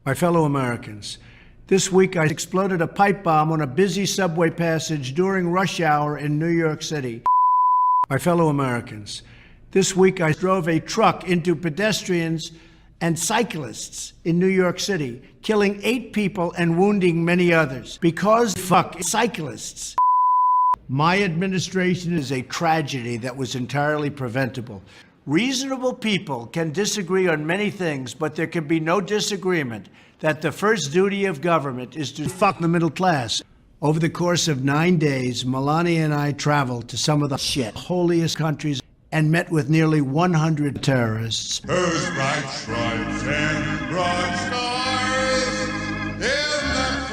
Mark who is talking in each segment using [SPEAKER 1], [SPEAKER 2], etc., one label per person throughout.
[SPEAKER 1] My fellow Americans, this week I exploded a pipe bomb on a busy subway passage during rush hour in New York City. My fellow Americans, this week I drove a truck into pedestrians and cyclists in New York City, killing 8 people and wounding many others. Because fuck cyclists. My administration is a tragedy that was entirely preventable. Reasonable people can disagree on many things, but there can be no disagreement that the first duty of government is to fuck the middle class. Over the course of 9 days, Melania and I traveled to some of the holiest countries and met with nearly 100 terrorists.
[SPEAKER 2] Whose bright stripes and broad stars in the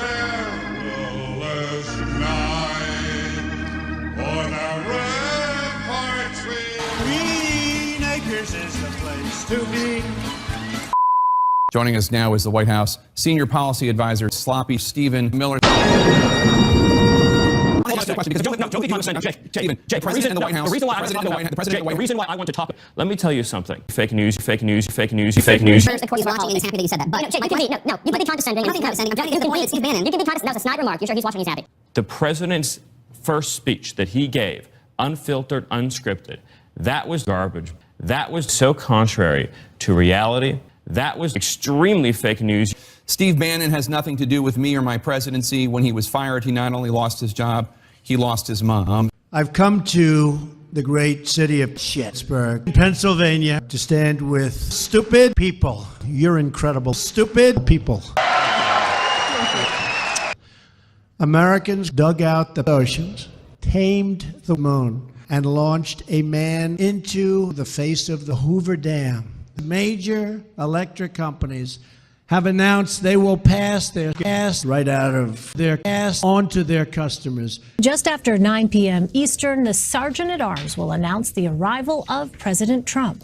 [SPEAKER 2] perilous night, on our ramparts Green Acres is the place to be.
[SPEAKER 3] Joining us now is the White House Senior Policy Advisor, Sloppy Stephen Miller.
[SPEAKER 4] The reason why I want to talk. Let me tell you something. Fake news, fake news, fake news, fake news.
[SPEAKER 5] Of course, he's watching and he's happy that you said that. But no, you might be condescending. I'm not condescending. I'm trying to get Steve Bannon. You can be condescending. That was a snide remark. You're sure he's watching and he's happy.
[SPEAKER 4] The president's first speech that he gave, unfiltered, unscripted, that was garbage. That was so contrary to reality. That was extremely fake news.
[SPEAKER 3] Steve Bannon has nothing to do with me or my presidency. When he was fired, he not only lost his job, he lost his mom.
[SPEAKER 1] I've come to the great city of Pittsburgh, Pennsylvania, to stand with stupid people. You're incredible. Stupid people. Americans dug out the oceans, tamed the moon, and launched a man into the face of the Hoover Dam. Major electric companies have announced they will pass their gas right out of their gas onto their customers.
[SPEAKER 6] Just after 9 p.m. Eastern, the Sergeant-at-Arms will announce the arrival of President Trump.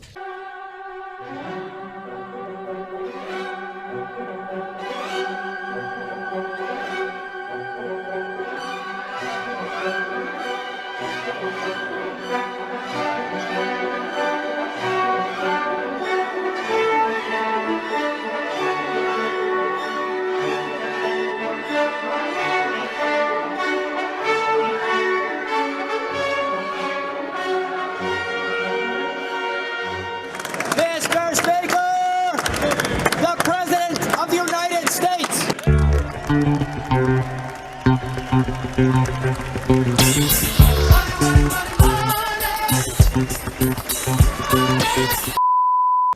[SPEAKER 7] Mr. Speaker, the President of the United States.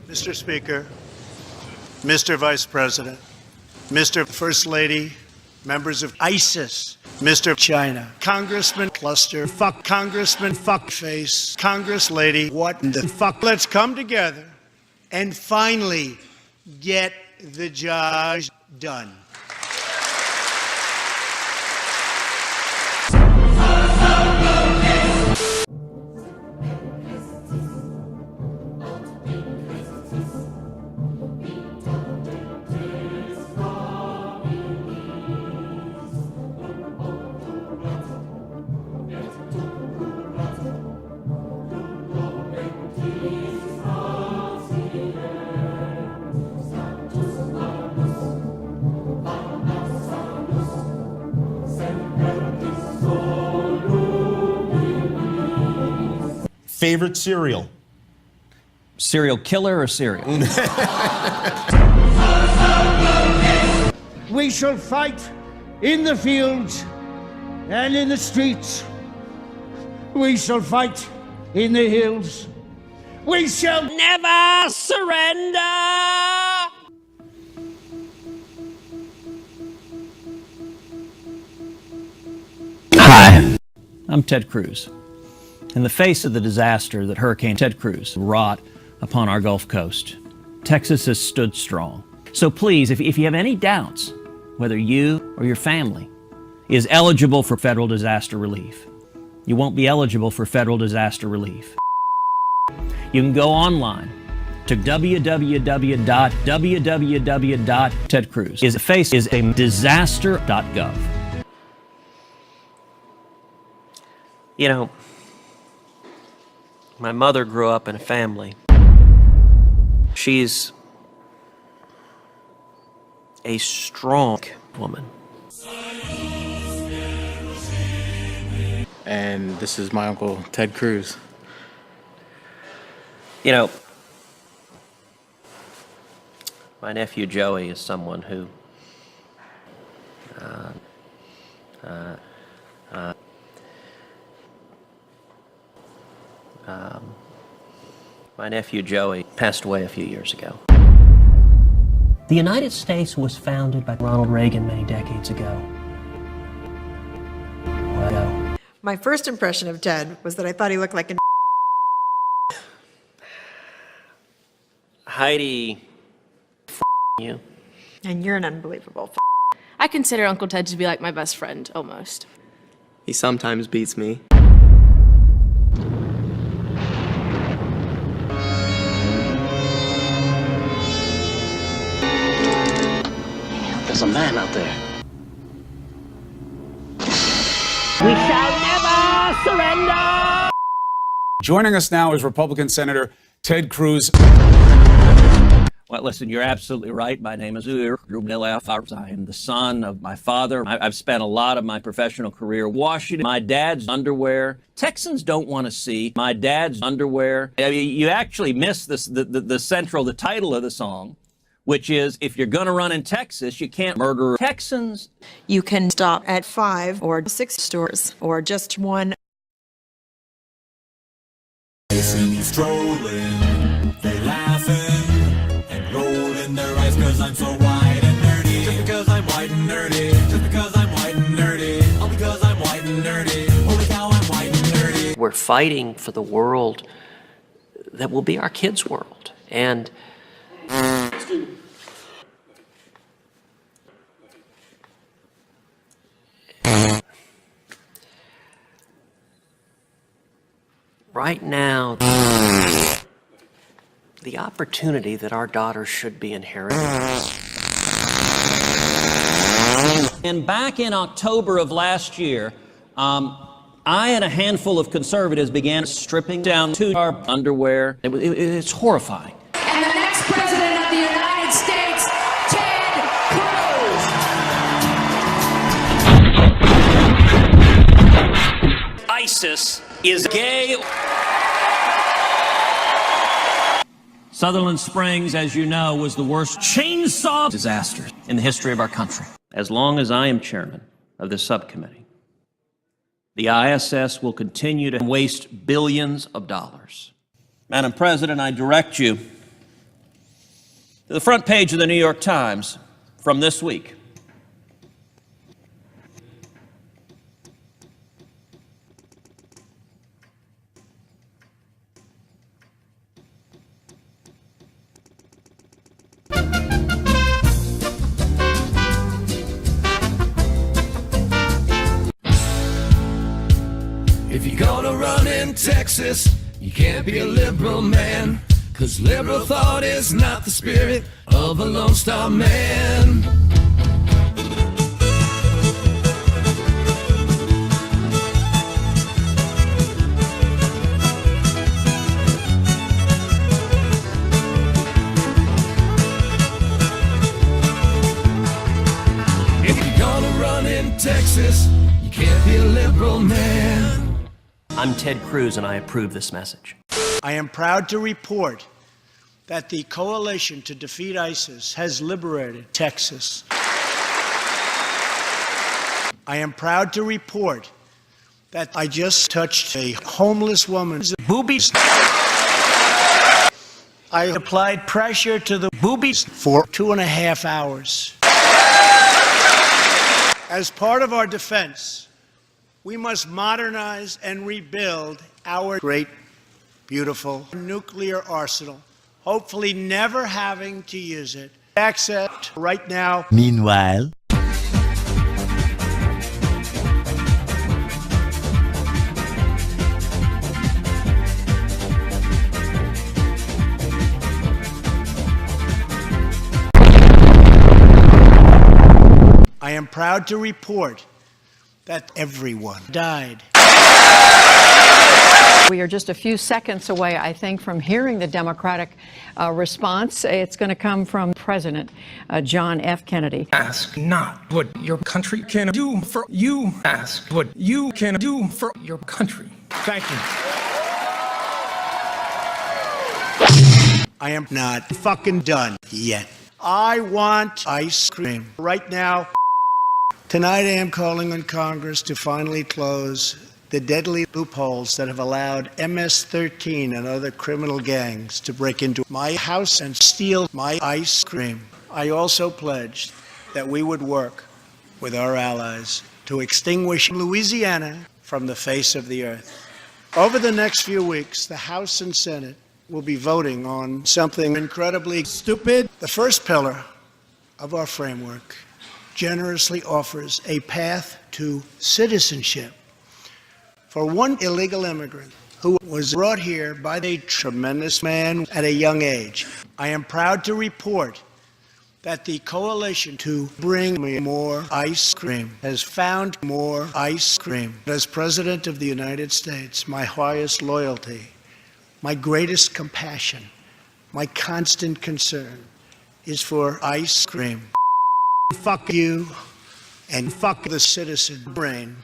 [SPEAKER 1] Mr. Speaker, Mr. Vice President, Mr. First Lady, members of ISIS, Mr. China, Congressman Cluster, fuck Congressman Fuckface, Congress Lady, what the fuck? Let's come together and finally get the job done.
[SPEAKER 8] Favorite cereal?
[SPEAKER 9] Serial killer or cereal?
[SPEAKER 7] We shall fight in the fields and in the streets. We shall fight in the hills. We shall never surrender.
[SPEAKER 9] Hi, I'm Ted Cruz. In the face of the disaster that Hurricane Ted Cruz wrought upon our Gulf Coast, Texas has stood strong. So please, if you have any doubts whether you or your family is eligible for federal disaster relief, you won't be eligible for federal disaster relief. You can go online to www.tedcruz.disaster.gov.
[SPEAKER 10] You know, my mother grew up in a family. She's a strong woman.
[SPEAKER 11] And this is my uncle, Ted Cruz.
[SPEAKER 10] You know, my nephew Joey is someone who my nephew Joey passed away a few years ago. The United States was founded by Ronald Reagan many decades ago. Well,
[SPEAKER 12] my first impression of Ted was that I thought he looked like a
[SPEAKER 10] Heidi, you.
[SPEAKER 12] and you're an unbelievable
[SPEAKER 13] I consider Uncle Ted to be like my best friend, almost.
[SPEAKER 11] He sometimes beats me.
[SPEAKER 10] There's a man out there.
[SPEAKER 7] We shall never surrender!
[SPEAKER 14] Joining us now is Republican Senator Ted Cruz.
[SPEAKER 9] Well, listen, you're absolutely right. My name is Ur. I am the son of my father. I've spent a lot of my professional career washing my dad's underwear. Texans don't want to see my dad's underwear. I mean, you actually miss this, the title of the song, which is, if you're going to run in Texas, you can't murder Texans.
[SPEAKER 12] You can stop at 5 or 6 stores or just one.
[SPEAKER 2] Strolling, they laughing and rolling their eyes 'cause I'm so white and nerdy. Just because I'm white and nerdy. Just because I'm white and nerdy. All because I'm white and nerdy. Holy cow, I'm white and nerdy.
[SPEAKER 10] We're fighting for the world that will be our kids' world. And right now, the opportunity that our daughters should be inheriting.
[SPEAKER 9] And back in October of last year, I and a handful of conservatives began stripping down to our underwear. It's horrifying.
[SPEAKER 15] And the next president of the United States, Ted Cruz.
[SPEAKER 9] ISIS is gay. Sutherland Springs, as you know, was the worst chainsaw disaster in the history of our country. As long as I am chairman of this subcommittee, the ISS will continue to waste billions of dollars. Madam President, I direct you to the front page of the New York Times from this week.
[SPEAKER 2] If you're gonna run in Texas, you can't be a liberal man, 'cause liberal thought is not the spirit of a Lone Star man. If you're gonna run in Texas, you can't be a liberal man.
[SPEAKER 10] I'm Ted Cruz, and I approve this message.
[SPEAKER 1] I am proud to report that the coalition to defeat ISIS has liberated Texas. I am proud to report that I just touched a homeless woman's boobies. I applied pressure to the boobies for 2.5 hours. As part of our defense, we must modernize and rebuild our great, beautiful nuclear arsenal, hopefully never having to use it. Accept right now.
[SPEAKER 16] Meanwhile,
[SPEAKER 1] I am proud to report that everyone died.
[SPEAKER 12] We are just a few seconds away, I think, from hearing the Democratic response. It's going to come from President John F. Kennedy.
[SPEAKER 16] Ask not what your country can do for you. Ask what you can do for your country. Thank you.
[SPEAKER 1] I am not fucking done yet. I want ice cream. Right now, tonight I am calling on Congress to finally close the deadly loopholes that have allowed MS-13 and other criminal gangs to break into my house and steal my ice cream. I also pledged that we would work with our allies to extinguish Louisiana from the face of the earth. Over the next few weeks, the House and Senate will be voting on something incredibly stupid. The first pillar of our framework generously offers a path to citizenship for one illegal immigrant who was brought here by a tremendous man at a young age. I am proud to report that the coalition to bring me more ice cream has found more ice cream. As President of the United States, my highest loyalty, my greatest compassion, my constant concern is for ice cream. Fuck you and fuck the citizen brain.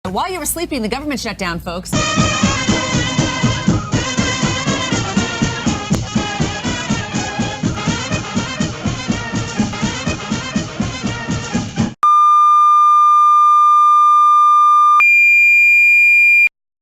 [SPEAKER 17] While you were sleeping, the government shut down, folks.